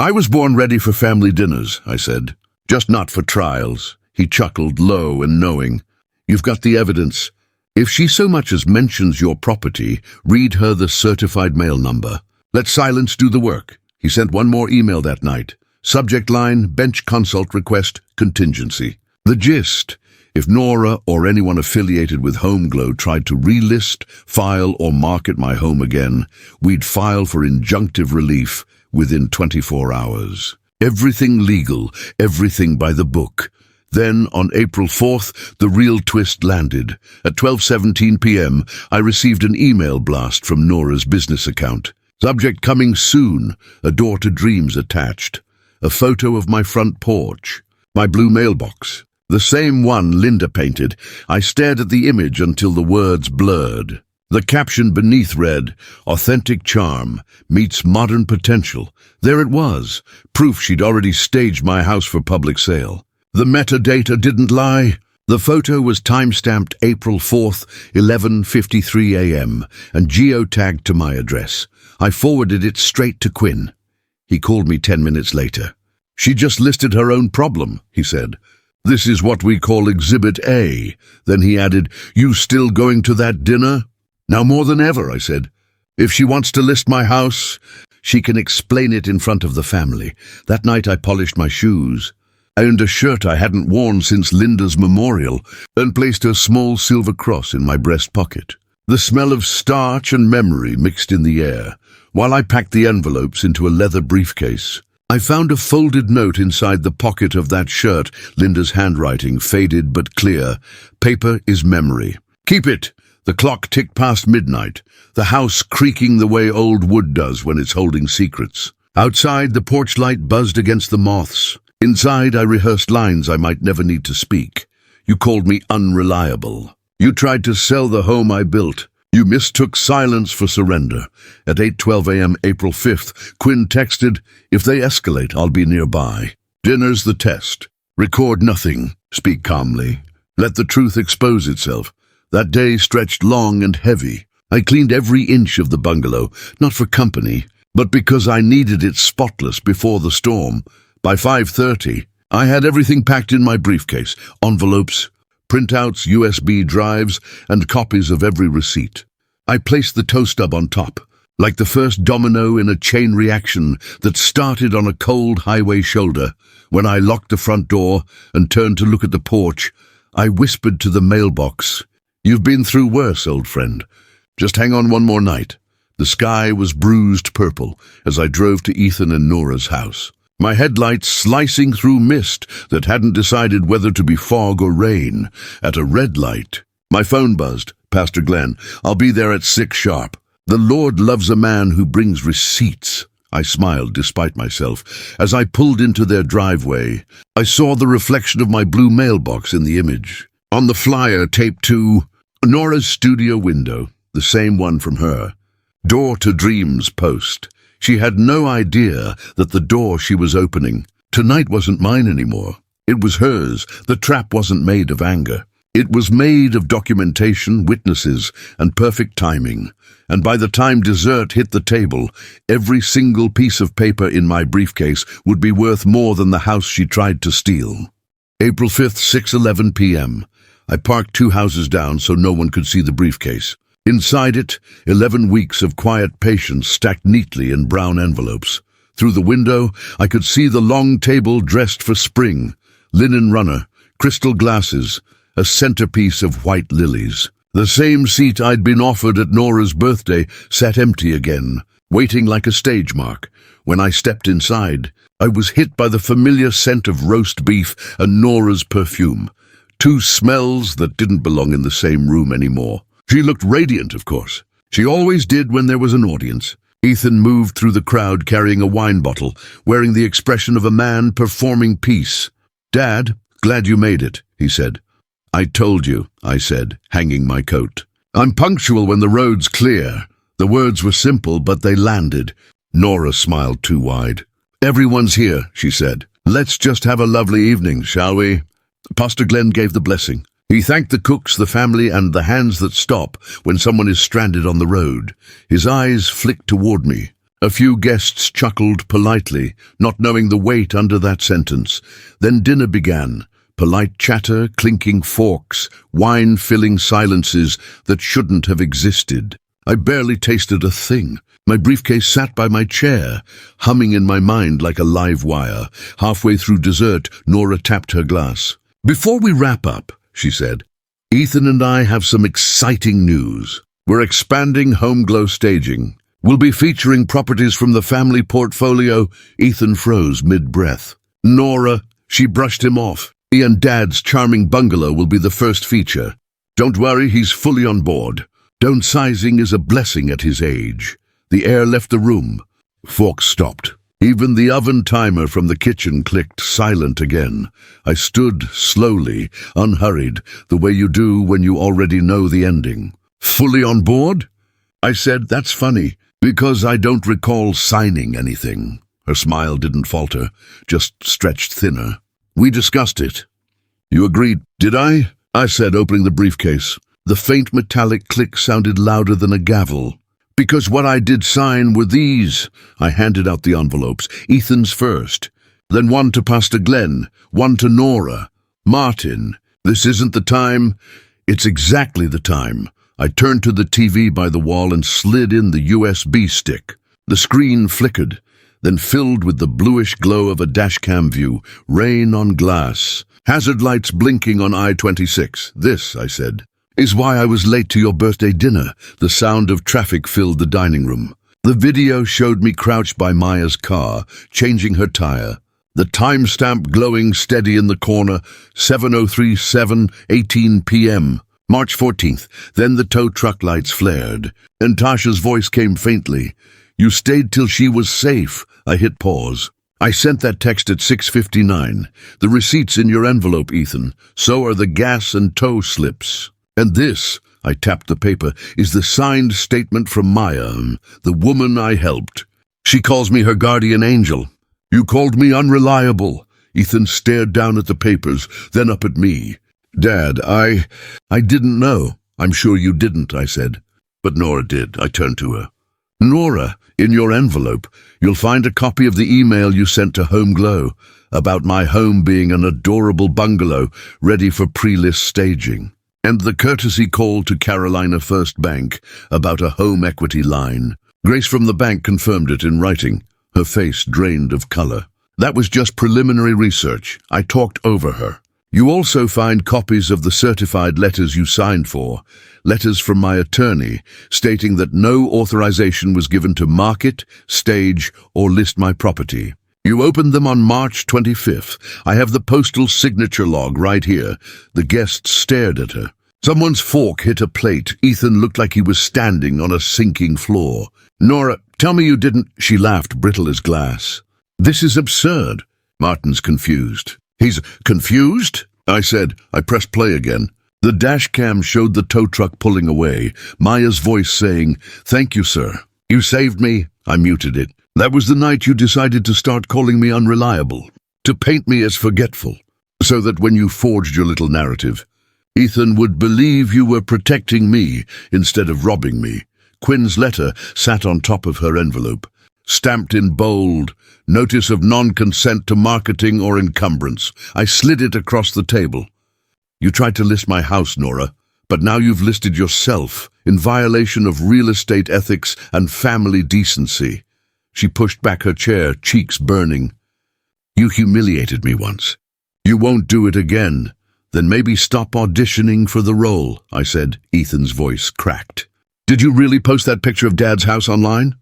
"I was born ready for family dinners," I said. "Just not for trials." He chuckled, low and knowing. "You've got the evidence. If she so much as mentions your property, read her the certified mail number. Let silence do the work." He sent one more email that night. Subject line, bench consult request, contingency. The gist: if Nora or anyone affiliated with Homeglow tried to relist, file, or market my home again, we'd file for injunctive relief within 24 hours. Everything legal, everything by the book. Then, on April 4th, the real twist landed. At 12:17 p.m., I received an email blast from Nora's business account. Subject coming soon, a door to dreams attached. A photo of my front porch. My blue mailbox. The same one Linda painted. I stared at the image until the words blurred. The caption beneath read, "Authentic charm meets modern potential." There it was, proof she'd already staged my house for public sale. The metadata didn't lie. The photo was time-stamped April 4th, 11:53 a.m., and geotagged to my address. I forwarded it straight to Quinn. He called me 10 minutes later. "She just listed her own problem," he said. "This is what we call Exhibit A." Then he added, "You still going to that dinner?" "Now more than ever," I said. "If she wants to list my house, she can explain it in front of the family." That night I polished my shoes. I owned a shirt I hadn't worn since Linda's memorial and placed her small silver cross in my breast pocket. The smell of starch and memory mixed in the air, while I packed the envelopes into a leather briefcase. I found a folded note inside the pocket of that shirt, Linda's handwriting, faded but clear. "Paper is memory. Keep it." The clock ticked past midnight, the house creaking the way old wood does when it's holding secrets. Outside, the porch light buzzed against the moths. Inside, I rehearsed lines I might never need to speak. "You called me unreliable. You tried to sell the home I built. You mistook silence for surrender." At 8:12 a.m. April 5th, Quinn texted, "If they escalate, I'll be nearby. Dinner's the test. Record nothing. Speak calmly. Let the truth expose itself." That day stretched long and heavy. I cleaned every inch of the bungalow, not for company, but because I needed it spotless before the storm. By 5:30, I had everything packed in my briefcase: envelopes, printouts, USB drives, and copies of every receipt. I placed the tow stub on top, like the first domino in a chain reaction that started on a cold highway shoulder. When I locked the front door and turned to look at the porch, I whispered to the mailbox, "You've been through worse, old friend. Just hang on one more night." The sky was bruised purple as I drove to Ethan and Nora's house. My headlights slicing through mist that hadn't decided whether to be fog or rain. At a red light, My phone buzzed. Pastor Glenn, I'll be there at 6 sharp. The Lord loves a man who brings receipts. I smiled despite myself. As I pulled into their driveway, I saw the reflection of my blue mailbox in the image. On the flyer taped to Nora's studio window, the same one from her. Door to Dreams post. She had no idea that the door she was opening tonight wasn't mine anymore. It was hers. The trap wasn't made of anger. It was made of documentation, witnesses, and perfect timing. And by the time dessert hit the table, every single piece of paper in my briefcase would be worth more than the house she tried to steal. April 5th, 6:11 p.m. I parked 2 houses down so no one could see the briefcase. Inside it, 11 weeks of quiet patience stacked neatly in brown envelopes. Through the window, I could see the long table dressed for spring, linen runner, crystal glasses, a centerpiece of white lilies. The same seat I'd been offered at Nora's birthday sat empty again, waiting like a stage mark. When I stepped inside, I was hit by the familiar scent of roast beef and Nora's perfume. 2 smells that didn't belong in the same room anymore. She looked radiant, of course. She always did when there was an audience. Ethan moved through the crowd carrying a wine bottle, wearing the expression of a man performing peace. "Dad, glad you made it," he said. "I told you," I said, hanging my coat. "I'm punctual when the road's clear." The words were simple, but they landed. Nora smiled too wide. "Everyone's here," she said. "Let's just have a lovely evening, shall we?" Pastor Glenn gave the blessing. He thanked the cooks, the family, and the hands that stop when someone is stranded on the road. His eyes flicked toward me. A few guests chuckled politely, not knowing the weight under that sentence. Then dinner began. Polite chatter, clinking forks, wine-filling silences that shouldn't have existed. I barely tasted a thing. My briefcase sat by my chair, humming in my mind like a live wire. Halfway through dessert, Nora tapped her glass. "Before we wrap up," she said, "Ethan and I have some exciting news. We're expanding Home Glow staging. We'll be featuring properties from the family portfolio." Ethan froze mid-breath. "Nora," she brushed him off. "He and Dad's charming bungalow will be the first feature. Don't worry, he's fully on board. Downsizing is a blessing at his age." The air left the room. Forks stopped. Even the oven timer from the kitchen clicked silent again. I stood slowly, unhurried, the way you do when you already know the ending. "Fully on board?" I said. "That's funny, because I don't recall signing anything." Her smile didn't falter, just stretched thinner. "We discussed it." "You agreed, did I?" I said, opening the briefcase. The faint metallic click sounded louder than a gavel. "Because what I did sign were these." I handed out the envelopes. Ethan's first. Then one to Pastor Glenn, one to Nora. "Martin, this isn't the time." "It's exactly the time." I turned to the TV by the wall and slid in the USB stick. The screen flickered, then filled with the bluish glow of a dashcam view. Rain on glass. Hazard lights blinking on I-26. "This," I said, "is why I was late to your birthday dinner." The sound of traffic filled the dining room. The video showed me crouched by Maya's car, changing her tire. The timestamp glowing steady in the corner, 7:03:18 p.m., March 14th. Then the tow truck lights flared, and Tasha's voice came faintly. "You stayed till she was safe." I hit pause. "I sent that text at 6:59. The receipt's in your envelope, Ethan. So are the gas and tow slips. And this," I tapped the paper, "is the signed statement from Maya, the woman I helped. She calls me her guardian angel." "You called me unreliable." Ethan stared down at the papers, then up at me. "Dad, I didn't know." "I'm sure you didn't," I said. "But Nora did." I turned to her. "Nora, in your envelope, you'll find a copy of the email you sent to Home Glow about my home being an adorable bungalow ready for pre-list staging. And the courtesy call to Carolina First Bank about a home equity line. Grace from the bank confirmed it in writing, her face drained of color. That was just preliminary research. I talked over her. You also find copies of the certified letters you signed for, letters from my attorney, stating that no authorization was given to market, stage, or list my property. You opened them on March 25th. I have the postal signature log right here." The guests stared at her. Someone's fork hit a plate. Ethan looked like he was standing on a sinking floor. Nora, tell me you didn't. She laughed, brittle as glass. This is absurd. Martin's confused. He's confused? I said. I pressed play again. The dash cam showed the tow truck pulling away, Maya's voice saying, "Thank you, sir. You saved me." I muted it. That was the night you decided to start calling me unreliable, to paint me as forgetful, so that when you forged your little narrative, Ethan would believe you were protecting me instead of robbing me. Quinn's letter sat on top of her envelope, stamped in bold, notice of non-consent to marketing or encumbrance. I slid it across the table. You tried to list my house, Nora, but now you've listed yourself in violation of real estate ethics and family decency. She pushed back her chair, cheeks burning. You humiliated me once. You won't do it again. Then maybe stop auditioning for the role, I said. Ethan's voice cracked. Did you really post that picture of Dad's house online?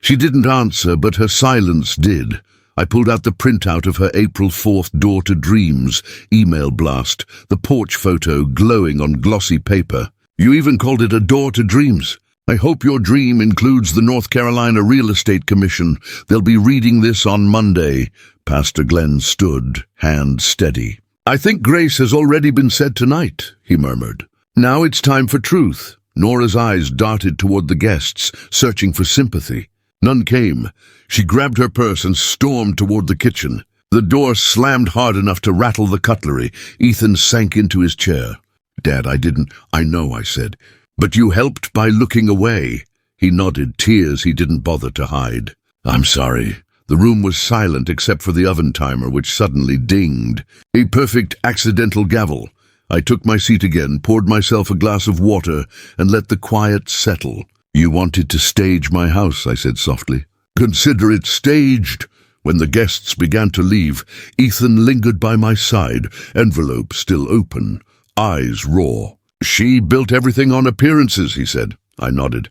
She didn't answer, but her silence did. I pulled out the printout of her April 4th Door to Dreams email blast, the porch photo glowing on glossy paper. You even called it a door to dreams. I hope your dream includes the North Carolina Real Estate Commission. They'll be reading this on Monday. Pastor Glenn stood, hand steady. I think grace has already been said tonight, he murmured. Now it's time for truth. Nora's eyes darted toward the guests, searching for sympathy. None came. She grabbed her purse and stormed toward the kitchen. The door slammed hard enough to rattle the cutlery. Ethan sank into his chair. Dad, I know, I said. But you helped by looking away. He nodded, tears he didn't bother to hide. I'm sorry. The room was silent except for the oven timer, which suddenly dinged. A perfect accidental gavel. I took my seat again, poured myself a glass of water, and let the quiet settle. You wanted to stage my house, I said softly. Consider it staged. When the guests began to leave, Ethan lingered by my side, envelope still open, eyes raw. She built everything on appearances, he said. I nodded.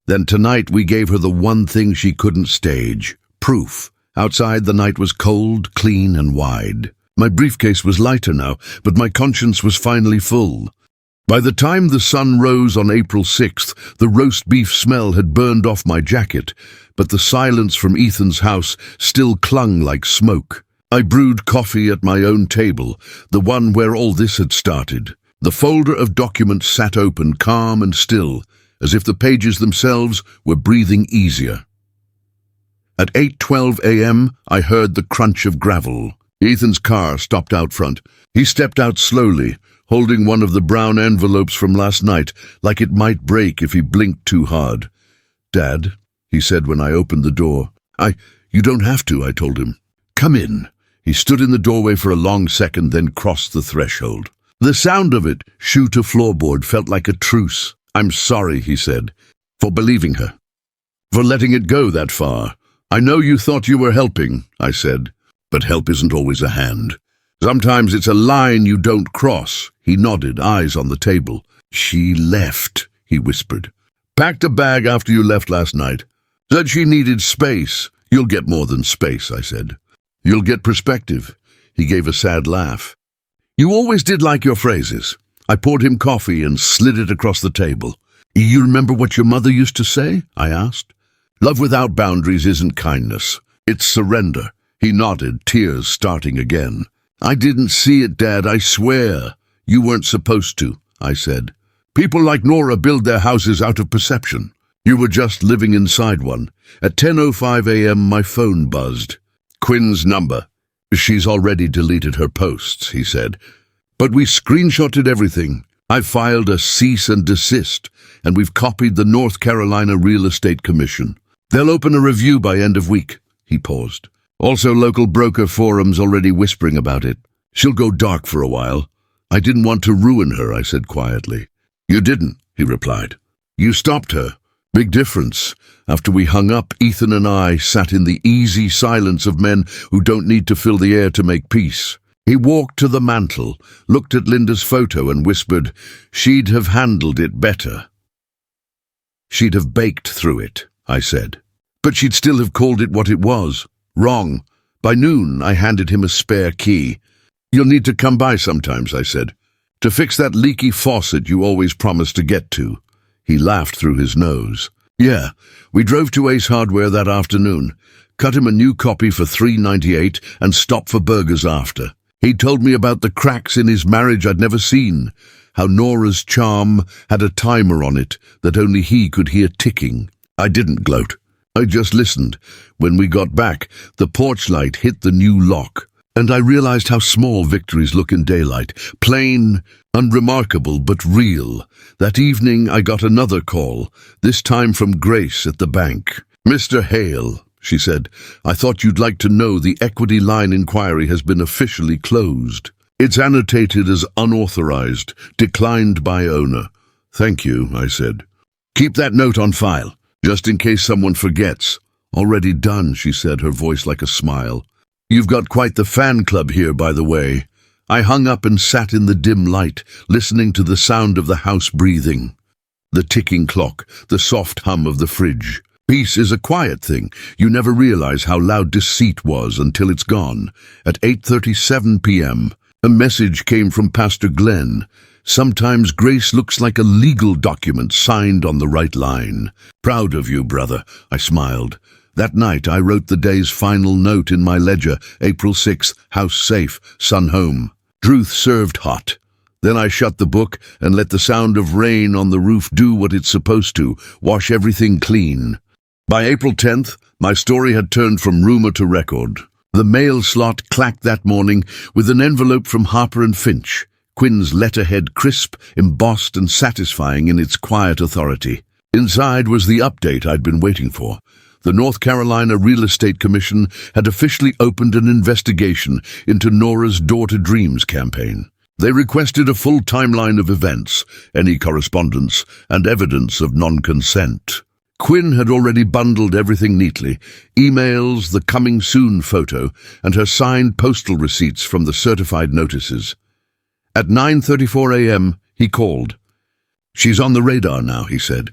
Then tonight we gave her the one thing she couldn't stage. Proof. Outside the night was cold, clean, and wide. My briefcase was lighter now, but my conscience was finally full. By the time the sun rose on April 6th, the roast beef smell had burned off my jacket, but the silence from Ethan's house still clung like smoke. I brewed coffee at my own table, the one where all this had started. The folder of documents sat open, calm and still, as if the pages themselves were breathing easier. At 8:12 a.m., I heard the crunch of gravel. Ethan's car stopped out front. He stepped out slowly, holding one of the brown envelopes from last night, like it might break if he blinked too hard. Dad, he said when I opened the door. You don't have to, I told him. Come in. He stood in the doorway for a long second, then crossed the threshold. The sound of it, shoe to floorboard, felt like a truce. I'm sorry, he said, for believing her, for letting it go that far. I know you thought you were helping, I said, but help isn't always a hand. Sometimes it's a line you don't cross. He nodded, eyes on the table. She left, he whispered. Packed a bag after you left last night. Said she needed space. You'll get more than space, I said. You'll get perspective. He gave a sad laugh. You always did like your phrases. I poured him coffee and slid it across the table. You remember what your mother used to say? I asked. Love without boundaries isn't kindness. It's surrender. He nodded, tears starting again. I didn't see it, Dad, I swear. You weren't supposed to, I said. People like Nora build their houses out of perception. You were just living inside one. At 10:05 a.m. my phone buzzed. Quinn's number. She's already deleted her posts, he said. But we screenshotted everything. I've filed a cease and desist, and we've copied the North Carolina Real Estate Commission. They'll open a review by end of week. He paused. Also local broker forums already whispering about it. She'll go dark for a while. I didn't want to ruin her, I said quietly. You didn't, he replied. You stopped her. Big difference. After we hung up, Ethan and I sat in the easy silence of men who don't need to fill the air to make peace. He walked to the mantel, looked at Linda's photo and whispered, she'd have handled it better. She'd have baked through it, I said. But she'd still have called it what it was. Wrong. By noon, I handed him a spare key. You'll need to come by sometimes, I said. To fix that leaky faucet you always promised to get to." He laughed through his nose. "Yeah, we drove to Ace Hardware that afternoon, cut him a new copy for $3.98 and stopped for burgers after. He told me about the cracks in his marriage I'd never seen, how Nora's charm had a timer on it that only he could hear ticking. I didn't gloat. I just listened. When we got back, the porch light hit the new lock, and I realized how small victories look in daylight. Plain, unremarkable, but real. That evening I got another call, this time from Grace at the bank. "Mr. Hale," she said, "I thought you'd like to know the equity line inquiry has been officially closed. It's annotated as unauthorized, declined by owner." "Thank you," I said. "Keep that note on file, just in case someone forgets." "Already done," she said, her voice like a smile. "You've got quite the fan club here, by the way." I hung up and sat in the dim light, listening to the sound of the house breathing. The ticking clock, the soft hum of the fridge. Peace is a quiet thing. You never realize how loud deceit was until it's gone. At 8:37 p.m., a message came from Pastor Glenn. "Sometimes grace looks like a legal document signed on the right line." "Proud of you, brother," I smiled. That night I wrote the day's final note in my ledger, April 6th, house safe, son home. Truth served hot. Then I shut the book and let the sound of rain on the roof do what it's supposed to, wash everything clean. By April 10th, my story had turned from rumor to record. The mail slot clacked that morning with an envelope from Harper and Finch, Quinn's letterhead crisp, embossed and satisfying in its quiet authority. Inside was the update I'd been waiting for. The North Carolina Real Estate Commission had officially opened an investigation into Nora's Door to Dreams campaign. They requested a full timeline of events, any correspondence, and evidence of non-consent. Quinn had already bundled everything neatly, emails, the coming soon photo, and her signed postal receipts from the certified notices. At 9:34 a.m., he called. "She's on the radar now," he said.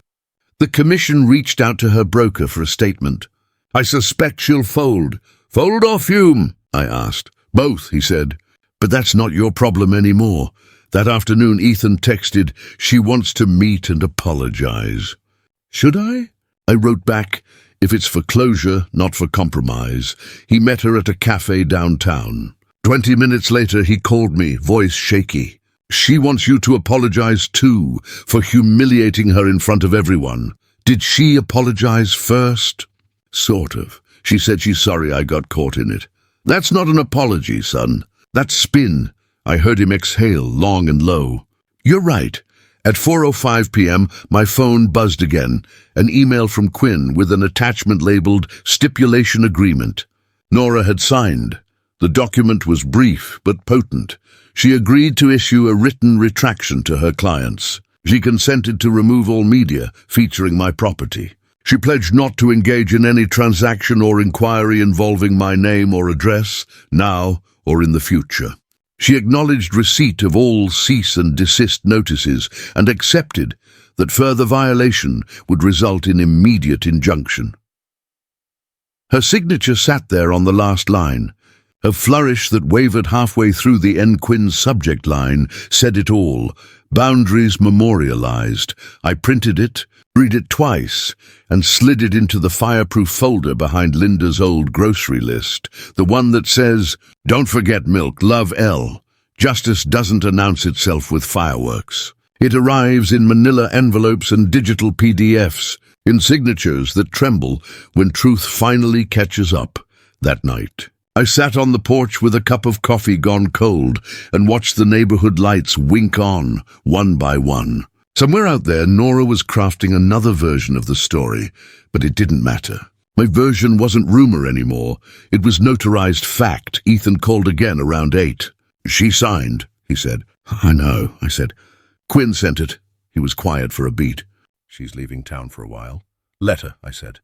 The commission reached out to her broker for a statement. "I suspect she'll fold." "Fold or fume?" I asked. "Both," he said. "But that's not your problem anymore." That afternoon Ethan texted, "She wants to meet and apologize." "Should I?" I wrote back, "If it's for closure, not for compromise." He met her at a cafe downtown. 20 minutes later he called me, voice shaky. "She wants you to apologize too, for humiliating her in front of everyone." "Did she apologize first?" "Sort of. She said she's sorry I got caught in it." "That's not an apology, son. That's spin." I heard him exhale, long and low. "You're right." At 4:05 p.m., my phone buzzed again, an email from Quinn with an attachment labeled Stipulation Agreement. Nora had signed. The document was brief but potent. She agreed to issue a written retraction to her clients. She consented to remove all media featuring my property. She pledged not to engage in any transaction or inquiry involving my name or address, now or in the future. She acknowledged receipt of all cease and desist notices and accepted that further violation would result in immediate injunction. Her signature sat there on the last line. A flourish that wavered halfway through the N. Quinn's subject line said it all. Boundaries memorialized. I printed it, read it twice, and slid it into the fireproof folder behind Linda's old grocery list, the one that says, "Don't forget milk, love L. Justice doesn't announce itself with fireworks." It arrives in manila envelopes and digital PDFs, in signatures that tremble when truth finally catches up. That night, I sat on the porch with a cup of coffee gone cold and watched the neighborhood lights wink on, one by one. Somewhere out there, Nora was crafting another version of the story, but it didn't matter. My version wasn't rumor anymore. It was notarized fact. Ethan called again around 8. "She signed," he said. "I know," I said. "Quinn sent it." He was quiet for a beat. "She's leaving town for a while." "Letter," I said.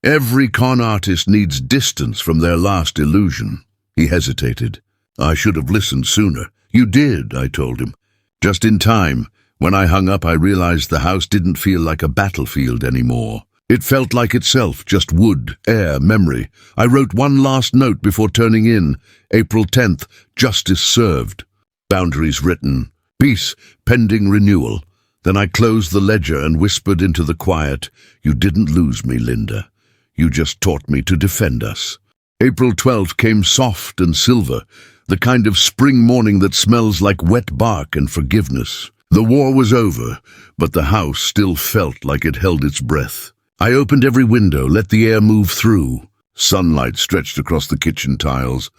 "Every con artist needs distance from their last illusion." He hesitated. "I should have listened sooner." "You did," I told him. Just in time. When I hung up, I realized the house didn't feel like a battlefield anymore. It felt like itself, just wood, air, memory. I wrote one last note before turning in. April 10th, justice served. Boundaries written. Peace, pending renewal. Then I closed the ledger and whispered into the quiet, "You didn't lose me, Linda. You just taught me to defend us." April 12th came soft and silver, the kind of spring morning that smells like wet bark and forgiveness. The war was over, but the house still felt like it held its breath. I opened every window, let the air move through. Sunlight stretched across the kitchen tiles,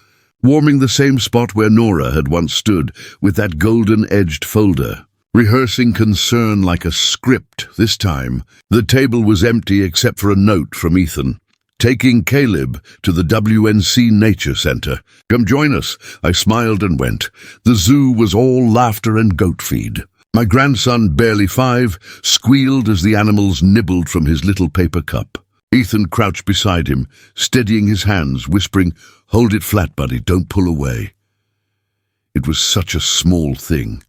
warming the same spot where Nora had once stood with that golden-edged folder. Rehearsing concern like a script this time, the table was empty except for a note from Ethan. "Taking Caleb to the WNC Nature Center. Come join us." I smiled and went. The zoo was all laughter and goat feed. My grandson, barely 5, squealed as the animals nibbled from his little paper cup. Ethan crouched beside him, steadying his hands, whispering, "Hold it flat, buddy, don't pull away." It was such a small thing,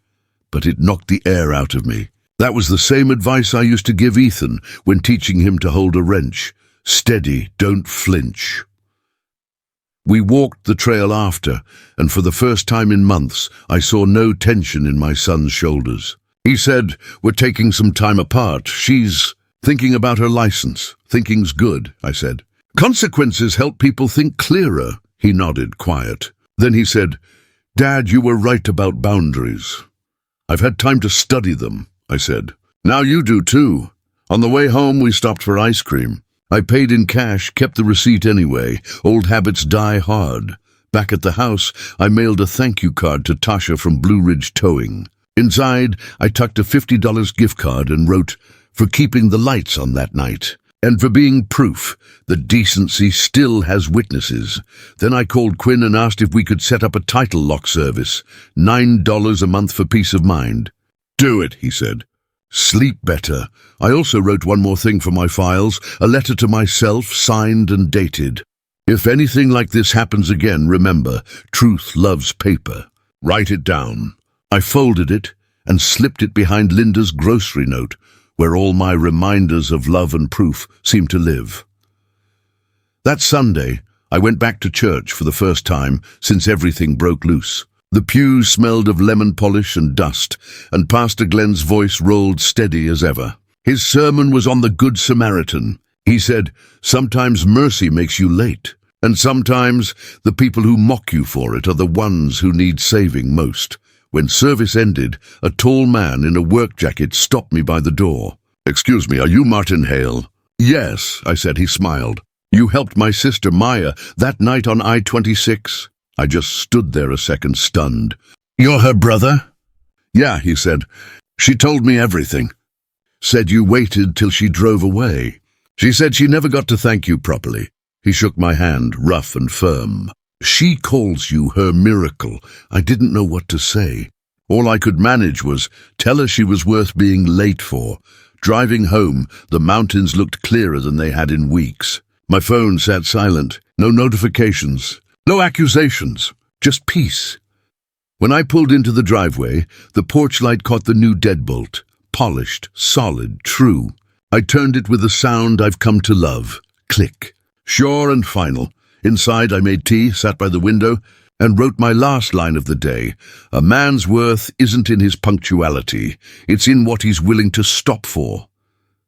but it knocked the air out of me. That was the same advice I used to give Ethan when teaching him to hold a wrench. Steady, don't flinch. We walked the trail after, and for the first time in months, I saw no tension in my son's shoulders. He said, "We're taking some time apart. She's thinking about her license. Thinking's good," I said. "Consequences help people think clearer." He nodded, quiet. Then he said, "Dad, you were right about boundaries." "I've had time to study them," I said. "Now you do too." On the way home, we stopped for ice cream. I paid in cash, kept the receipt anyway. Old habits die hard. Back at the house, I mailed a thank you card to Tasha from Blue Ridge Towing. Inside, I tucked a $50 gift card and wrote, "For keeping the lights on that night, and for being proof that decency still has witnesses." Then I called Quinn and asked if we could set up a title lock service. $9 a month for peace of mind. "Do it," he said. "Sleep better." I also wrote one more thing for my files, a letter to myself, signed and dated. "If anything like this happens again, remember, truth loves paper. Write it down." I folded it and slipped it behind Linda's grocery note, where all my reminders of love and proof seemed to live. That Sunday, I went back to church for the first time since everything broke loose. The pews smelled of lemon polish and dust, and Pastor Glenn's voice rolled steady as ever. His sermon was on the Good Samaritan. He said, "Sometimes mercy makes you late, and sometimes the people who mock you for it are the ones who need saving most." When service ended, a tall man in a work jacket stopped me by the door. "Excuse me, are you Martin Hale?" "Yes," I said. He smiled. "You helped my sister Maya that night on I-26? I just stood there a second, stunned. "You're her brother?" "Yeah," he said. "She told me everything. Said you waited till she drove away. She said she never got to thank you properly." He shook my hand, rough and firm. "She calls you her miracle." I didn't know what to say. All I could manage was tell her she was worth being late for. Driving home, the mountains looked clearer than they had in weeks. My phone sat silent. No notifications. No accusations, just peace. When I pulled into the driveway, the porch light caught the new deadbolt. Polished, solid, true. I turned it with a sound I've come to love. Click. Sure and final. Inside, I made tea, sat by the window, and wrote my last line of the day. A man's worth isn't in his punctuality. It's in what he's willing to stop for.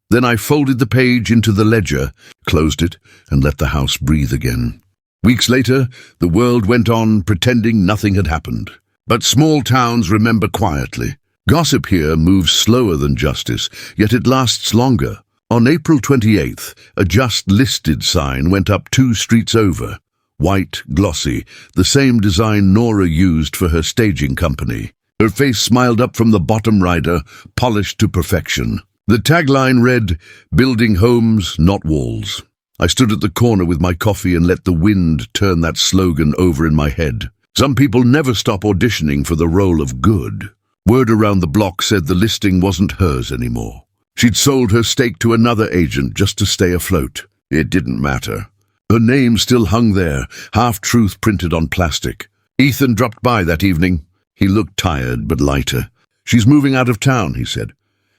Then I folded the page into the ledger, closed it, and let the house breathe again. Weeks later, the world went on pretending nothing had happened. But small towns remember quietly. Gossip here moves slower than justice, yet it lasts longer. On April 28th, a just listed sign went up 2 streets over. White, glossy, the same design Nora used for her staging company. Her face smiled up from the bottom rider, polished to perfection. The tagline read, "Building homes, not walls." I stood at the corner with my coffee and let the wind turn that slogan over in my head. Some people never stop auditioning for the role of good. Word around the block said the listing wasn't hers anymore. She'd sold her stake to another agent just to stay afloat. It didn't matter. Her name still hung there, half-truth printed on plastic. Ethan dropped by that evening. He looked tired but lighter. "She's moving out of town," he said.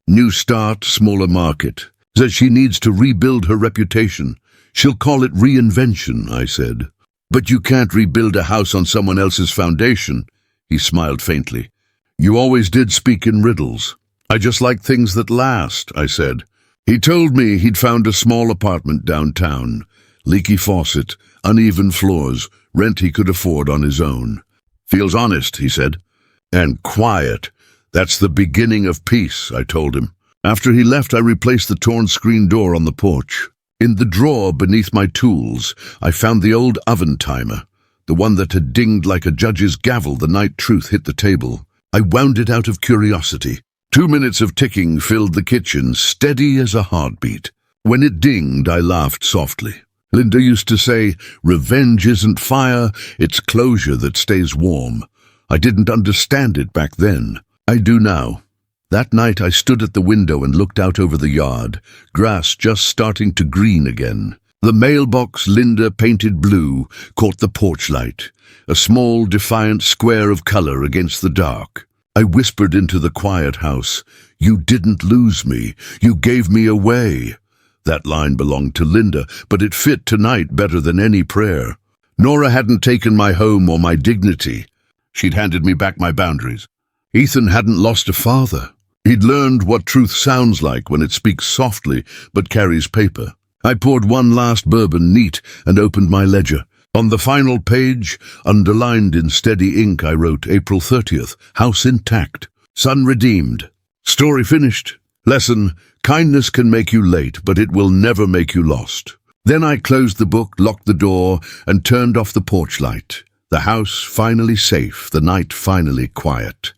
"New start, smaller market. Says she needs to rebuild her reputation. She'll call it reinvention," I said. "But you can't rebuild a house on someone else's foundation." He smiled faintly. You always did speak in riddles. I just like things that last, I said. He told me he'd found a small apartment downtown. Leaky faucet, uneven floors, rent he could afford on his own. Feels honest, he said. And quiet. That's the beginning of peace, I told him. After he left, I replaced the torn screen door on the porch. In the drawer beneath my tools, I found the old oven timer, the one that had dinged like a judge's gavel the night truth hit the table. I wound it out of curiosity. 2 minutes of ticking filled the kitchen, steady as a heartbeat. When it dinged, I laughed softly. Linda used to say, "Revenge isn't fire, it's closure that stays warm." I didn't understand it back then. I do now. That night I stood at the window and looked out over the yard, grass just starting to green again. The mailbox Linda painted blue caught the porch light, a small defiant square of color against the dark. I whispered into the quiet house, "You didn't lose me, you gave me away." That line belonged to Linda, but it fit tonight better than any prayer. Nora hadn't taken my home or my dignity. She'd handed me back my boundaries. Ethan hadn't lost a father. He'd learned what truth sounds like when it speaks softly but carries paper. I poured one last bourbon neat and opened my ledger. On the final page, underlined in steady ink, I wrote April 30th, house intact, son redeemed. Story finished. Lesson, kindness can make you late, but it will never make you lost. Then I closed the book, locked the door, and turned off the porch light. The house finally safe, the night finally quiet.